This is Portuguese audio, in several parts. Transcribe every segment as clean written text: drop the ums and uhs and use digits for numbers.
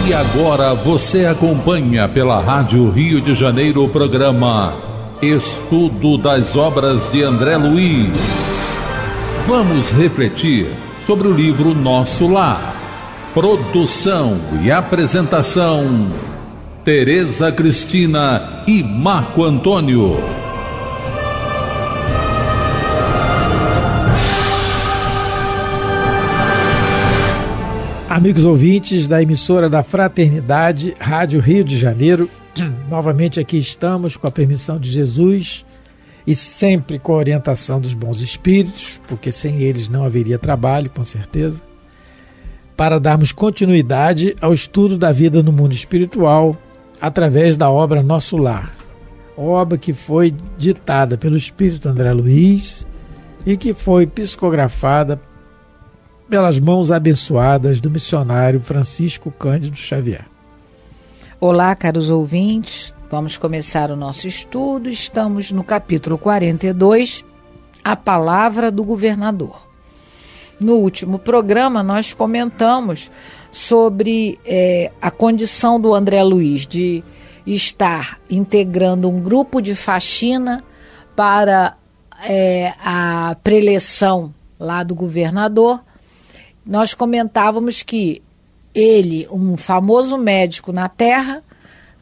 E agora você acompanha pela Rádio Rio de Janeiro o programa Estudo das Obras de André Luiz. Vamos refletir sobre o livro Nosso Lar. Produção e apresentação, Tereza Cristina e Marco Antônio. Amigos ouvintes da emissora da Fraternidade, Rádio Rio de Janeiro, novamente aqui estamos com a permissão de Jesus e sempre com a orientação dos bons espíritos, porque sem eles não haveria trabalho, com certeza, para darmos continuidade ao estudo da vida no mundo espiritual através da obra Nosso Lar, obra que foi ditada pelo Espírito André Luiz e que foi psicografada pelas mãos abençoadas do missionário Francisco Cândido Xavier. Olá, caros ouvintes, vamos começar o nosso estudo. Estamos no capítulo 42, A Palavra do Governador. No último programa nós comentamos sobre a condição do André Luiz de estar integrando um grupo de faxina para a preleção lá do governador. Nós comentávamos que ele, um famoso médico na Terra,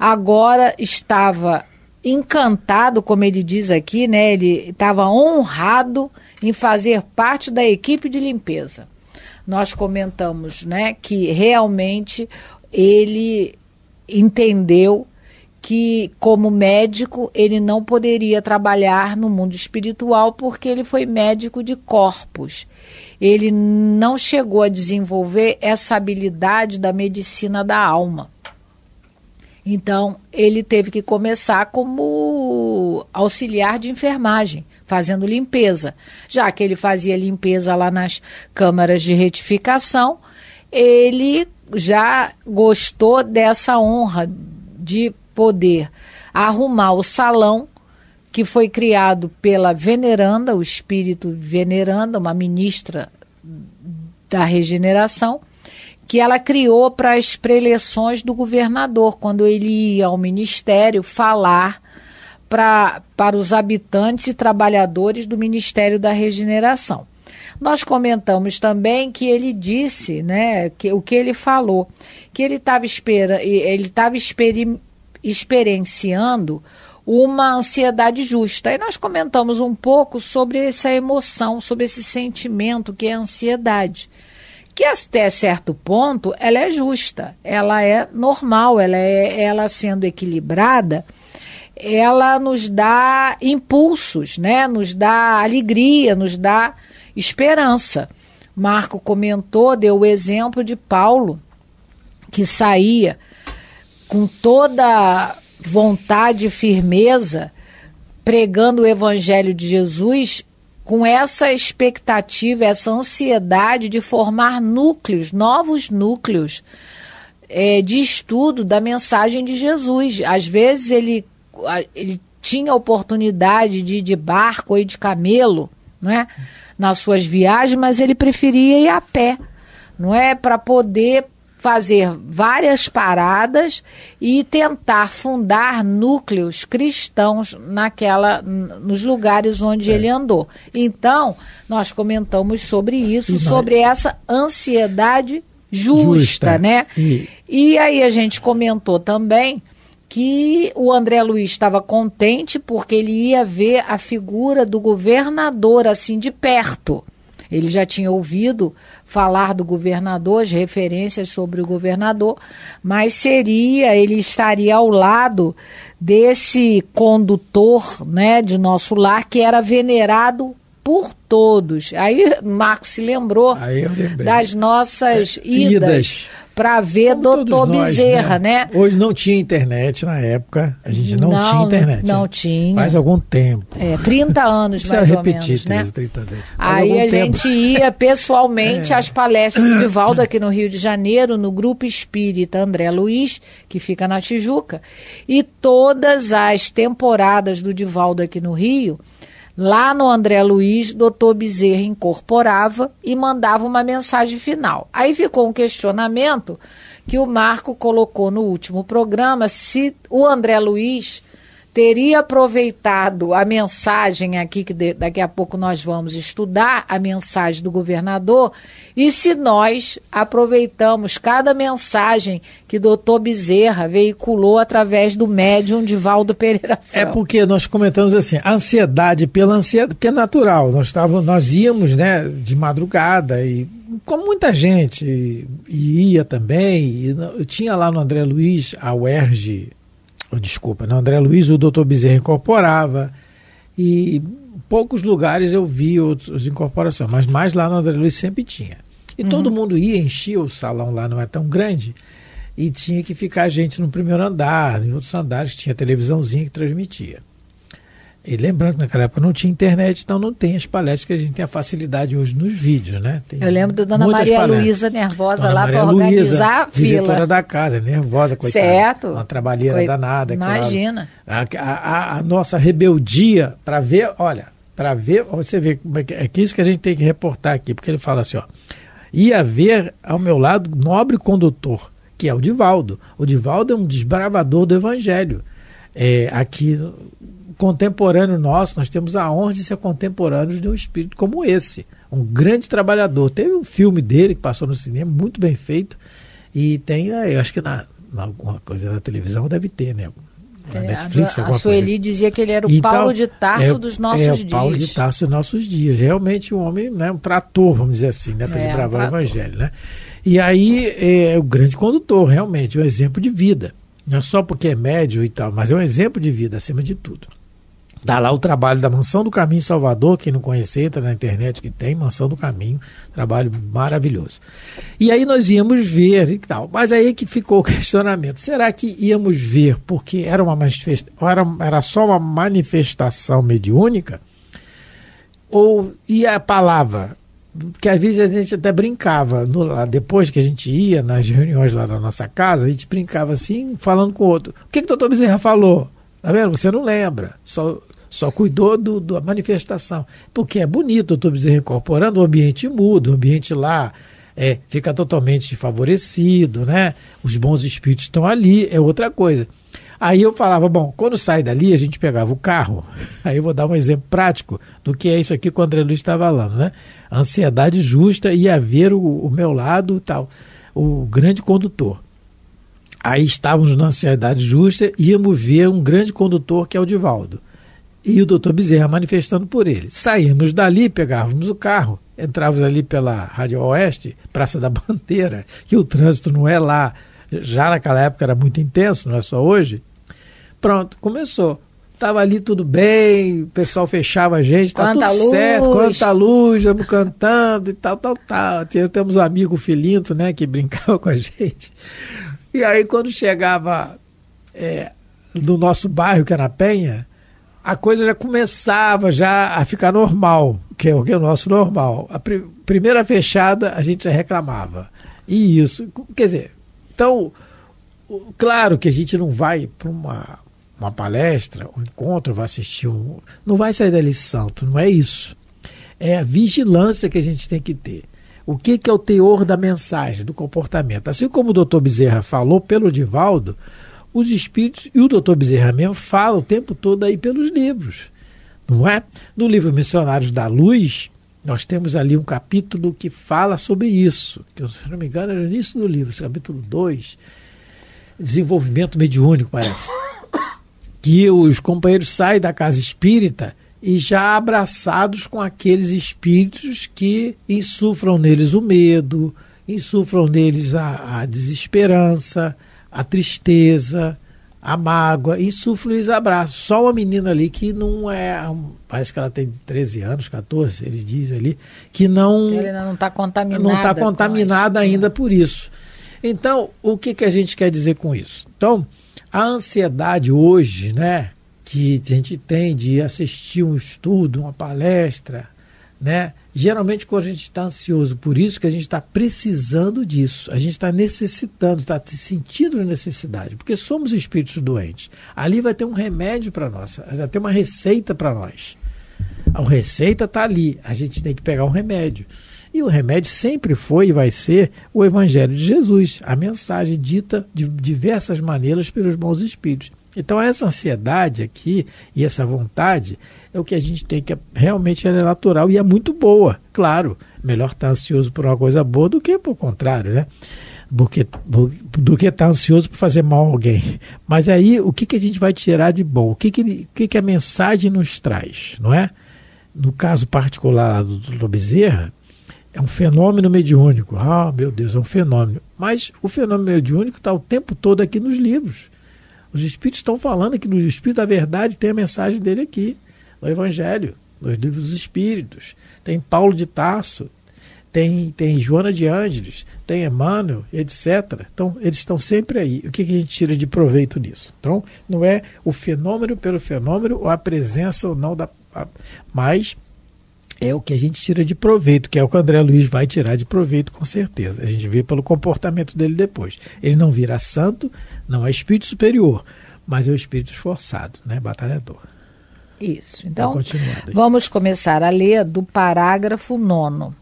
agora estava encantado, como ele diz aqui, né? Ele estava honrado em fazer parte da equipe de limpeza. Nós comentamos, né, que realmente ele entendeu que, como médico, ele não poderia trabalhar no mundo espiritual porque ele foi médico de corpos. Ele não chegou a desenvolver essa habilidade da medicina da alma. Então, ele teve que começar como auxiliar de enfermagem, fazendo limpeza. Já que ele fazia limpeza lá nas câmaras de retificação, ele já gostou dessa honra de poder arrumar o salão que foi criado pela veneranda, o espírito veneranda, uma ministra da regeneração, que ela criou para as preleções do governador, quando ele ia ao ministério falar para os habitantes e trabalhadores do Ministério da Regeneração. Nós comentamos também que ele disse, né, o que ele falou, que ele estava experienciando uma ansiedade justa. E nós comentamos um pouco sobre essa emoção, sobre esse sentimento que é a ansiedade, que até certo ponto ela é justa, ela é normal, ela sendo equilibrada, ela nos dá impulsos, né? Nos dá alegria, nos dá esperança. Marco comentou, deu o exemplo de Paulo, que saía com toda vontade e firmeza, pregando o Evangelho de Jesus, com essa expectativa, essa ansiedade de formar núcleos, novos núcleos de estudo da mensagem de Jesus. Às vezes ele tinha a oportunidade de ir de barco ou de camelo, não é? Nas suas viagens, mas ele preferia ir a pé, não é? Para poder fazer várias paradas e tentar fundar núcleos cristãos nos lugares onde ele andou. Então, nós comentamos sobre isso, sobre essa ansiedade justa, né? E aí a gente comentou também que o André Luiz estava contente porque ele ia ver a figura do governador assim de perto. Ele já tinha ouvido falar do governador, as referências sobre o governador, mas ele estaria ao lado desse condutor, né, de Nosso Lar, que era venerado por todos. Aí Marcos se lembrou das nossas idas para ver doutor Bezerra, né? Hoje não tinha internet na época, a gente não tinha internet. Não tinha. Faz algum tempo. 30 anos mais ou menos, né? 30 anos. Aí a gente ia pessoalmente às palestras do Divaldo aqui no Rio de Janeiro, no Grupo Espírita André Luiz, que fica na Tijuca, e todas as temporadas do Divaldo aqui no Rio, Lá no André Luiz, Dr. Bezerra incorporava e mandava uma mensagem final. Aí ficou um questionamento que o Marco colocou no último programa, se o André Luiz teria aproveitado a mensagem aqui, que daqui a pouco nós vamos estudar, a mensagem do governador, e se nós aproveitamos cada mensagem que doutor Bezerra veiculou através do médium Divaldo Pereira Franco. É porque nós comentamos assim, a ansiedade pela ansiedade, porque é natural, nós íamos, né, de madrugada, e como muita gente ia também, e eu tinha lá no André Luiz, a UERJ, no André Luiz o doutor Bezerra incorporava, e em poucos lugares eu vi outras incorporações, mas mais lá no André Luiz sempre tinha. E todo mundo ia, enchia o salão lá, não é tão grande, e tinha que ficar gente no primeiro andar, em outros andares tinha televisãozinha que transmitia. E lembrando que naquela época não tinha internet, então não tem as palestras que a gente tem a facilidade hoje nos vídeos, né? Tem eu lembro da Dona Maria Luísa nervosa Dona lá para a organizar a fila. Diretora da casa, nervosa, coitada. Certo. Uma trabalheira danada. Imagina. A nossa rebeldia para ver, você vê, é que isso que a gente tem que reportar aqui, porque ele fala assim, ia haver ao meu lado nobre condutor, que é o Divaldo. O Divaldo é um desbravador do evangelho. Aqui contemporâneo nosso, nós temos a honra de ser contemporâneos de um espírito como esse, um grande trabalhador. Teve um filme dele que passou no cinema, muito bem feito, e tem, eu acho que alguma coisa na televisão deve ter, né? Na Netflix, a Sueli dizia que ele era o Paulo de Tarso dos nossos dias. Paulo de Tarso dos nossos dias. Realmente um homem, né, um trator, vamos dizer assim, né, para desbravar o evangelho, né? E aí é o grande condutor, realmente, um exemplo de vida. Não é só porque é médio e tal, mas é um exemplo de vida acima de tudo. Dá lá o trabalho da Mansão do Caminho em Salvador, quem não conhece, entra na internet que tem Mansão do Caminho, trabalho maravilhoso. E aí nós íamos ver e tal, mas aí que ficou o questionamento, será que íamos ver porque era era só uma manifestação mediúnica? Ou ia a palavra? Porque às vezes a gente até brincava, depois que a gente ia nas reuniões lá da nossa casa, a gente brincava assim, falando com o outro. O que o doutor Bezerra falou? Tá vendo? Você não lembra, só cuidou da manifestação. Porque é bonito o doutor Bezerra incorporando, o ambiente muda, o ambiente lá fica totalmente favorecido, né? Os bons espíritos estão ali, é outra coisa. Aí eu falava, bom, quando sai dali a gente pegava o carro, aí eu vou dar um exemplo prático do que é isso aqui que o André Luiz está falando, né? A ansiedade justa ia ver o meu lado, tal, o grande condutor. Aí estávamos na ansiedade justa, íamos ver um grande condutor que é o Divaldo. E o doutor Bezerra manifestando por ele. Saímos dali, pegávamos o carro, entrávamos ali pela Rádio Oeste, Praça da Bandeira, que o trânsito não é lá, já naquela época era muito intenso, não é só hoje. Pronto, começou. Estava ali tudo bem, o pessoal fechava a gente, está tudo certo, quanta luz, vamos cantando e tal. Temos um amigo Filinto, né, que brincava com a gente. E aí quando chegava no nosso bairro, que era a Penha, a coisa já começava a ficar normal, que é o nosso normal. A primeira fechada a gente já reclamava. E isso, quer dizer, então, claro que a gente não vai para uma palestra, um encontro, vai assistir não vai sair dali santo, não é isso. É a vigilância que a gente tem que ter. O que é o teor da mensagem, do comportamento? Assim como o doutor Bezerra falou pelo Divaldo, os espíritos, e o doutor Bezerra mesmo fala o tempo todo aí pelos livros, não é? No livro Missionários da Luz, nós temos ali um capítulo que fala sobre isso, que, se não me engano, era no início do livro, capítulo 2, desenvolvimento mediúnico, parece, que os companheiros saem da casa espírita e já abraçados com aqueles espíritos que insuflam neles o medo, insuflam neles a desesperança, a tristeza, a mágoa, insuflam eles abraços. Só uma menina ali que não parece que ela tem 13 anos, 14, ele diz ali, que não... Ela ainda não está contaminada. Não está contaminada ainda por isso. Então, o que a gente quer dizer com isso? Então, a ansiedade hoje, né, que a gente tem de assistir um estudo, uma palestra, né? Geralmente quando a gente está ansioso, por isso que a gente está precisando disso, a gente está necessitando, está sentindo a necessidade, porque somos espíritos doentes. Ali vai ter um remédio para nós, vai ter uma receita para nós. A receita está ali, a gente tem que pegar um remédio. E o remédio sempre foi e vai ser o Evangelho de Jesus, a mensagem dita de diversas maneiras pelos bons espíritos. Então essa ansiedade aqui e essa vontade é o que a gente tem que realmente ela é natural e é muito boa. Claro, melhor estar ansioso por uma coisa boa do que por contrário, né? Do que estar ansioso por fazer mal a alguém. Mas aí o que a gente vai tirar de bom? O que a mensagem nos traz, não é? No caso particular do Dr. Bezerra, é um fenômeno mediúnico. Ah, meu Deus, é um fenômeno. Mas o fenômeno mediúnico está o tempo todo aqui nos livros. Os espíritos estão falando que no Espírito da Verdade tem a mensagem dele aqui, no Evangelho, nos livros dos Espíritos. Tem Paulo de Tarso, tem Joana de Ângeles, tem Emmanuel, etc. Então, eles estão sempre aí. O que a gente tira de proveito nisso? Então, não é o fenômeno pelo fenômeno, ou a presença ou não, mas é o que a gente tira de proveito, que é o que o André Luiz vai tirar de proveito, com certeza. A gente vê pelo comportamento dele depois. Ele não vira santo, não é espírito superior, mas é o espírito esforçado, né? Batalhador. Isso. Então, vamos começar a ler do parágrafo 9º.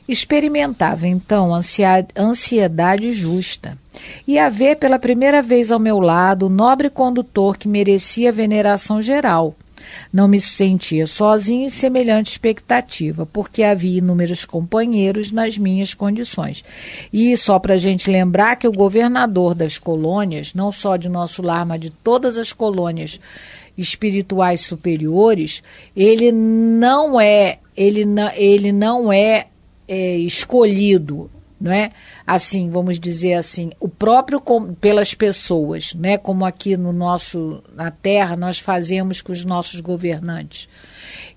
Experimentava, então, ansiedade justa, e a ver pela primeira vez ao meu lado o nobre condutor que merecia veneração geral. Não me sentia sozinho em semelhante expectativa, porque havia inúmeros companheiros nas minhas condições. E só para a gente lembrar que o governador das colônias, não só de nosso lar, mas de todas as colônias espirituais superiores, ele não é escolhido, não é? Assim, vamos dizer assim, o próprio pelas pessoas, né? Como aqui na Terra nós fazemos com os nossos governantes.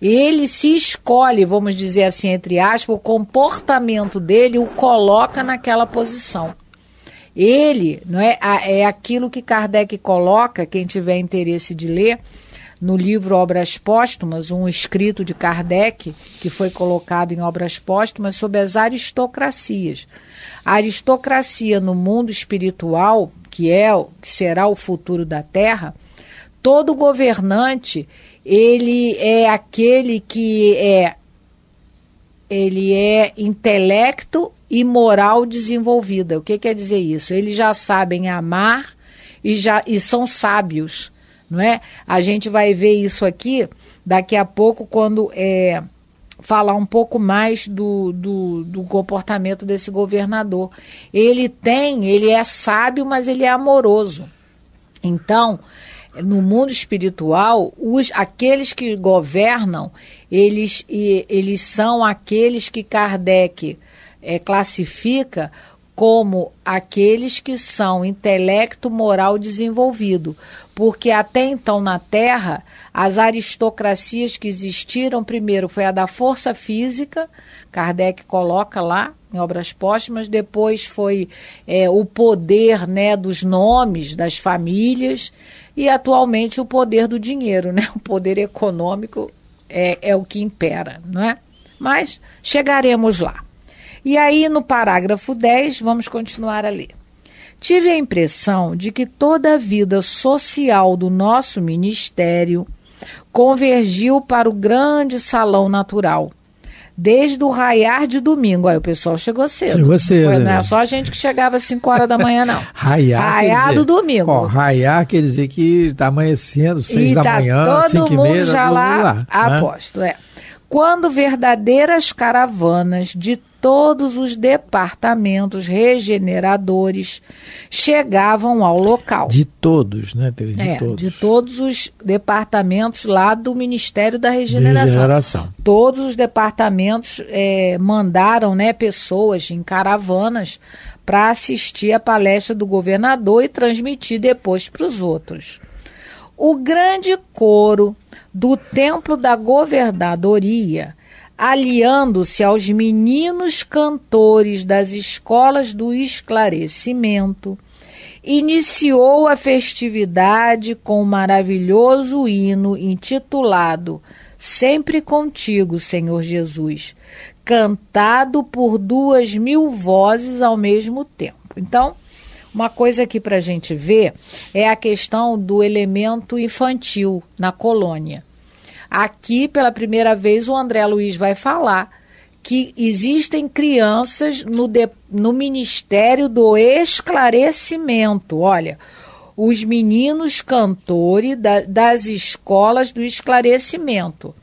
Ele se escolhe, vamos dizer assim, entre aspas, o comportamento dele o coloca naquela posição. Ele, não é? É aquilo que Kardec coloca, quem tiver interesse de ler, no livro Obras Póstumas, um escrito de Kardec, que foi colocado em Obras Póstumas, sobre as aristocracias. A aristocracia no mundo espiritual, que será o futuro da Terra, todo governante, ele é aquele que ele é intelecto e moral desenvolvida. O que quer dizer isso? Eles já sabem amar e são sábios. Não é? A gente vai ver isso aqui daqui a pouco quando falar um pouco mais do comportamento desse governador. Ele é sábio, mas ele é amoroso. Então, no mundo espiritual, aqueles que governam, eles são aqueles que Kardec classifica como aqueles que são intelecto moral desenvolvido, porque até então na Terra, as aristocracias que existiram, primeiro foi a da força física, Kardec coloca lá em Obras Póstumas, depois foi o poder, né, dos nomes, das famílias, e atualmente o poder do dinheiro, né, o poder econômico é o que impera, não é? Mas chegaremos lá. E aí, no parágrafo 10, vamos continuar a ler. Tive a impressão de que toda a vida social do nosso ministério convergiu para o grande salão natural. Desde o raiar de domingo. Aí o pessoal chegou cedo. Chegou cedo. Não é só a gente que chegava às 5 horas da manhã, não. Raiar do domingo. Ó, raiar quer dizer que está amanhecendo, 6 da manhã, 5 e meia. Todo mundo já lá, aposto. Quando verdadeiras caravanas de todos os departamentos regeneradores chegavam ao local. De todos, né, Teresa? De todos os departamentos lá do Ministério da Regeneração. Todos os departamentos mandaram, né, pessoas em caravanas para assistir a palestra do governador e transmitir depois para os outros. O grande coro do Templo da Governadoria, aliando-se aos meninos cantores das escolas do esclarecimento, iniciou a festividade com um maravilhoso hino intitulado Sempre Contigo, Senhor Jesus, cantado por 2.000 vozes ao mesmo tempo. Então, uma coisa aqui para a gente ver é a questão do elemento infantil na colônia. Aqui, pela primeira vez, o André Luiz vai falar que existem crianças no Ministério do Esclarecimento. Olha, os meninos cantores das escolas do esclarecimento.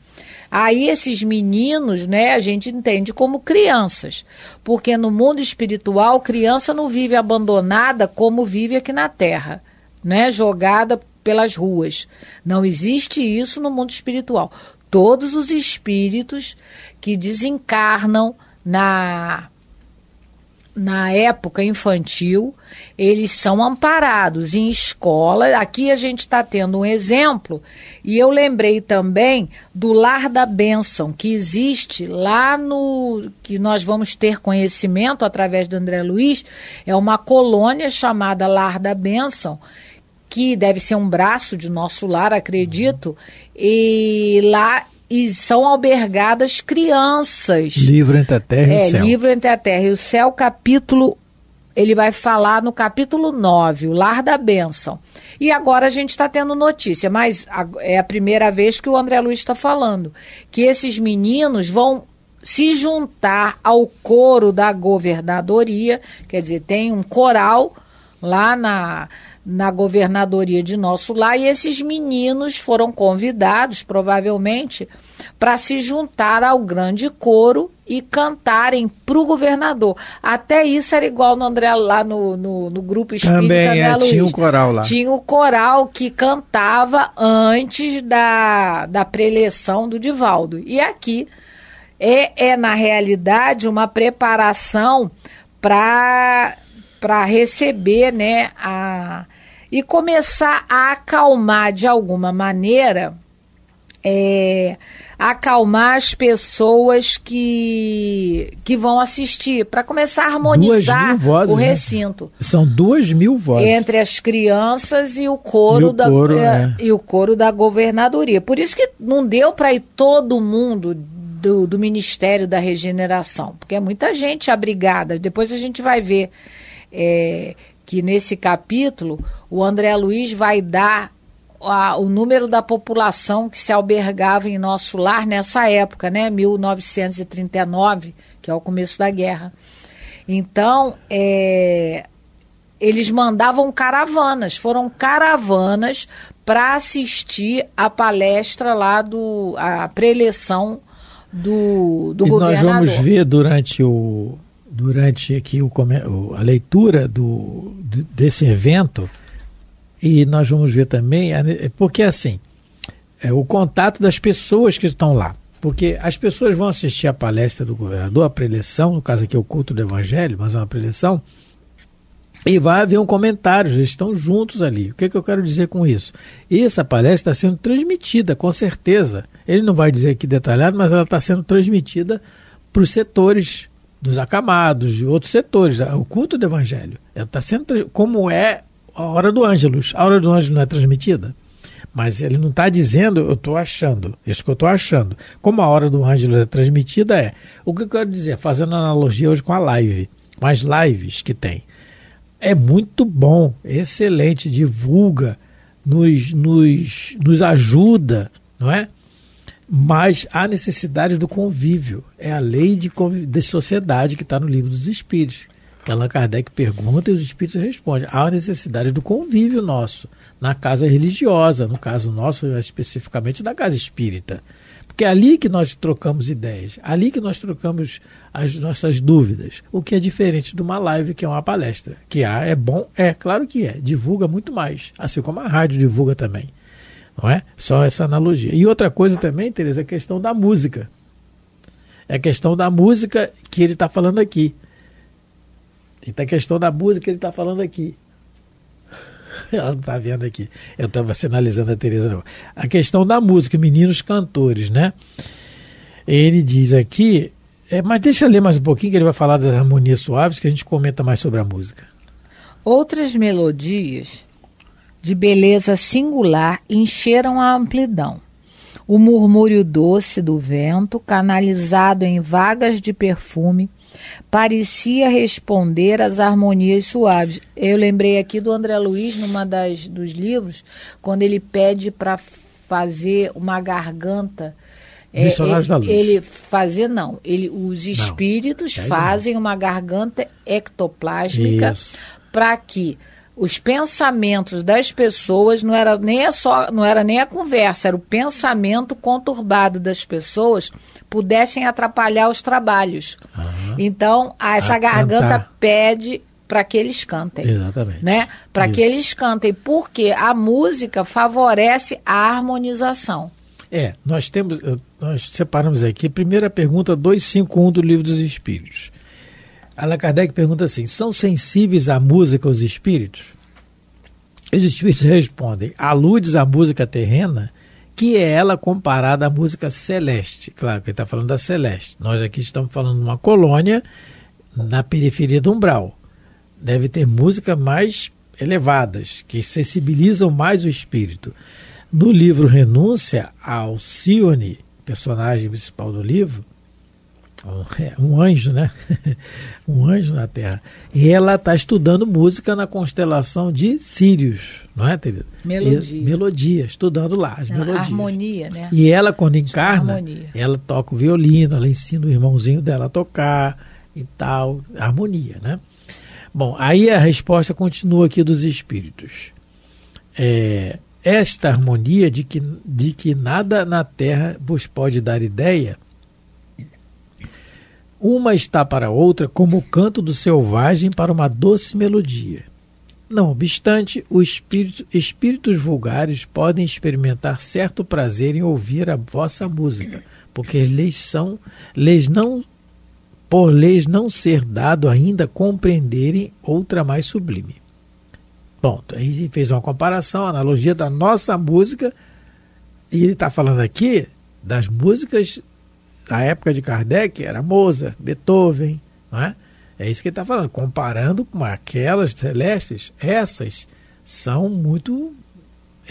Aí esses meninos, né, a gente entende como crianças, porque no mundo espiritual, criança não vive abandonada como vive aqui na Terra, né, jogada pelas ruas. Não existe isso no mundo espiritual. Todos os espíritos que desencarnam na época infantil, eles são amparados em escola. Aqui a gente está tendo um exemplo, e eu lembrei também do Lar da Bênção, que existe lá que nós vamos ter conhecimento através do André Luiz. É uma colônia chamada Lar da Bênção, que deve ser um braço de Nosso Lar, acredito, e lá são albergadas crianças. Livro entre a terra e o céu. Livro entre a terra e o céu, capítulo, ele vai falar no capítulo 9, o Lar da Bênção. E agora a gente está tendo notícia, mas é a primeira vez que o André Luiz está falando, que esses meninos vão se juntar ao coro da governadoria, quer dizer, tem um coral lá na governadoria de Nosso Lar, e esses meninos foram convidados, provavelmente, para se juntar ao grande coro e cantarem para o governador. Até isso era igual no André, lá no grupo espírita. Também tinha um coral lá. Tinha o coral que cantava antes da preeleição do Divaldo. E aqui é na realidade, uma preparação para receber, né, e começar a acalmar de alguma maneira, acalmar as pessoas que vão assistir, para começar a harmonizar vozes, o recinto. Né? São 2.000 vozes. Entre as crianças e o coro, e o coro da governadoria. Por isso que não deu para ir todo mundo do Ministério da Regeneração, porque é muita gente abrigada. Depois a gente vai ver que nesse capítulo o André Luiz vai dar o número da população que se albergava em Nosso Lar nessa época, né, 1939, que é o começo da guerra. Então, eles mandavam caravanas, foram caravanas para assistir a palestra lá a preeleição do governador. Nós vamos ver durante aqui a leitura desse evento, e nós vamos ver também, porque assim, o contato das pessoas que estão lá, porque as pessoas vão assistir a palestra do governador, a preeleição, no caso aqui é o culto do evangelho, mas é uma preeleição, e vai haver um comentário, eles estão juntos ali. O que eu quero dizer com isso? Essa palestra está sendo transmitida, com certeza. Ele não vai dizer aqui detalhado, mas ela está sendo transmitida para os setores dos acamados, de outros setores, o culto do evangelho. Ela está sendo, como é a hora do Ângelus. A hora do Ângelus não é transmitida, mas ele não está dizendo, eu estou achando, isso que eu estou achando. Como a hora do Ângelus é transmitida, o que eu quero dizer, fazendo analogia hoje com a live, com as lives que tem. É muito bom, excelente, divulga, nos ajuda, não é? Mas há necessidade do convívio. É a lei de sociedade que está no Livro dos Espíritos. Que Allan Kardec pergunta e os Espíritos respondem. Há a necessidade do convívio nosso, na casa religiosa, no caso nosso, especificamente na casa espírita. Porque é ali que nós trocamos ideias, ali que nós trocamos as nossas dúvidas. O que é diferente de uma live, que é uma palestra. Que é bom? Claro que é. Divulga muito mais. Assim como a rádio divulga também. Não é? Só essa analogia. E outra coisa também, Tereza, é a questão da música. É a questão da música que ele está falando aqui. Tem a questão da música que ele está falando aqui. Ela não está vendo aqui. Eu estava sinalizando a Tereza. Não. A questão da música, meninos cantores, né? Ele diz aqui, mas deixa eu ler mais um pouquinho, que ele vai falar das harmonias suaves, que a gente comenta mais sobre a música. Outras melodias de beleza singular encheram a amplidão. O murmúrio doce do vento, canalizado em vagas de perfume, parecia responder às harmonias suaves. Eu lembrei aqui do André Luiz, dos livros, quando ele pede para fazer uma garganta. Missionários da Luz. Os espíritos fazem uma garganta ectoplásmica para que os pensamentos das pessoas não era nem a conversa, era o pensamento conturbado das pessoas pudessem atrapalhar os trabalhos. Então, essa garganta pede para que eles cantem. Exatamente. Né? Para que eles cantem, porque a música favorece a harmonização. Nós separamos aqui, primeira pergunta 251 do Livro dos Espíritos. Allan Kardec pergunta assim: são sensíveis à música os espíritos? Os espíritos respondem: aludes à música terrena, que é ela comparada à música celeste. Claro que ele está falando da celeste. Nós aqui estamos falando de uma colônia na periferia do umbral. Deve ter músicas mais elevadas, que sensibilizam mais o espírito. No livro Renúncia, a Alcione, personagem principal do livro, um anjo, né? Um anjo na Terra. E ela está estudando música na constelação de Sírios, não é, Teresa? Melodia, estudando lá as melodias. Harmonia, né? E ela, quando encarna, ela toca o violino, ela ensina o irmãozinho dela a tocar e tal, harmonia, né? Bom, aí a resposta continua aqui dos espíritos. Esta harmonia de que nada na Terra vos pode dar ideia, uma está para a outra como o canto do selvagem para uma doce melodia. Não obstante, os espíritos vulgares podem experimentar certo prazer em ouvir a vossa música, porque por lhes não ser dado ainda compreenderem outra mais sublime. Bom, aí fez uma comparação, analogia da nossa música, e ele está falando aqui das músicas da época de Kardec, era Mozart, Beethoven, não é? É isso que ele está falando, comparando com aquelas celestes, essas são muito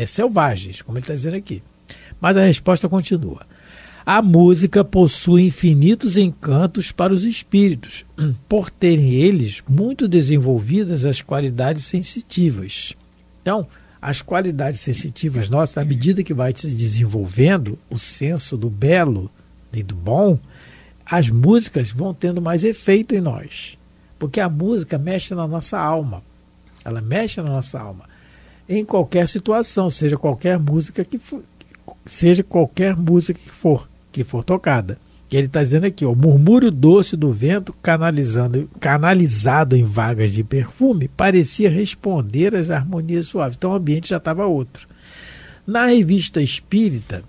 selvagens, como ele está dizendo aqui. Mas a resposta continua. A música possui infinitos encantos para os espíritos, por terem eles muito desenvolvidas as qualidades sensitivas. Então, as qualidades sensitivas nossas, à medida que vai se desenvolvendo o senso do belo e do bom, as músicas vão tendo mais efeito em nós. Porque a música mexe na nossa alma. Ela mexe na nossa alma. Em qualquer situação, seja qualquer música que for tocada. E ele está dizendo aqui, o murmúrio doce do vento canalizado em vagas de perfume parecia responder às harmonias suaves. Então o ambiente já estava outro. Na revista Espírita,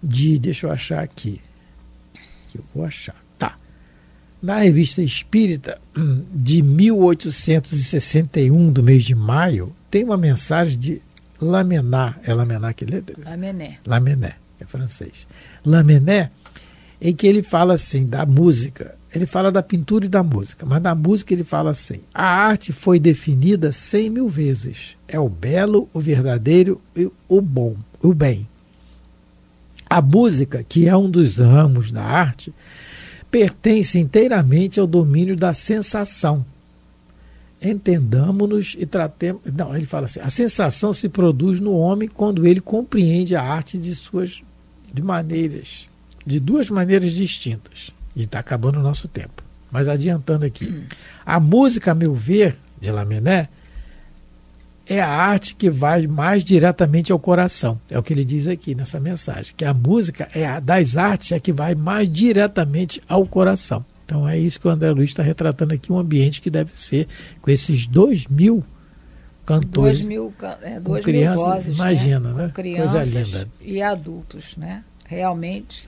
deixa eu achar aqui, que eu vou achar. Tá. Na revista Espírita de 1861, do mês de maio, tem uma mensagem de Lamennais. É Lamennais que lê? Lamennais. É francês. Lamennais, em que ele fala assim, da música. Ele fala da pintura e da música, mas da música ele fala assim: a arte foi definida 100.000 vezes. É o belo, o verdadeiro e o bom, o bem. A música, que é um dos ramos da arte, pertence inteiramente ao domínio da sensação. Entendamos-nos e tratemos... Não, ele fala assim, a sensação se produz no homem quando ele compreende a arte de duas maneiras distintas. E está acabando o nosso tempo. Mas adiantando aqui. A música, a meu ver, de Lamennais, é a arte que vai mais diretamente ao coração. É o que ele diz aqui nessa mensagem. Que a música das artes é que vai mais diretamente ao coração. Então é isso que o André Luiz está retratando aqui, um ambiente que deve ser com esses 2.000 cantores. 2.000 crianças, vozes, imagina, né? Com crianças, coisa linda. E adultos, né? Realmente.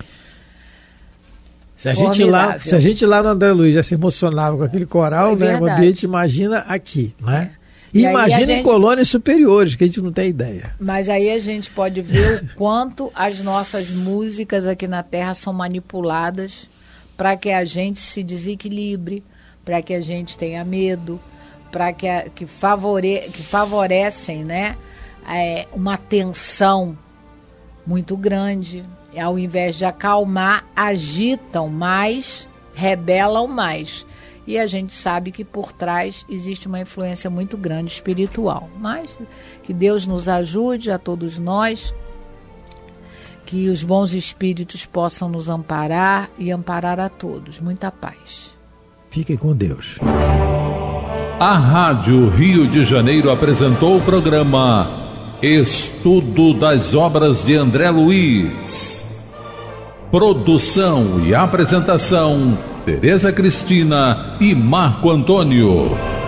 Se a gente lá no André Luiz já se emocionava com aquele coral, né? O ambiente imagina aqui, né? E imagina em colônias superiores, que a gente não tem ideia. Mas aí a gente pode ver o quanto as nossas músicas aqui na Terra são manipuladas para que a gente se desequilibre, para que a gente tenha medo, para que favorecem, né, uma tensão muito grande. Ao invés de acalmar, agitam mais, rebelam mais. e a gente sabe que por trás existe uma influência muito grande espiritual. Mas que Deus nos ajude, a todos nós, que os bons espíritos possam nos amparar e amparar a todos. Muita paz. Fiquem com Deus. A Rádio Rio de Janeiro apresentou o programa Estudo das Obras de André Luiz. Produção e apresentação, Tereza Cristina e Marco Antônio.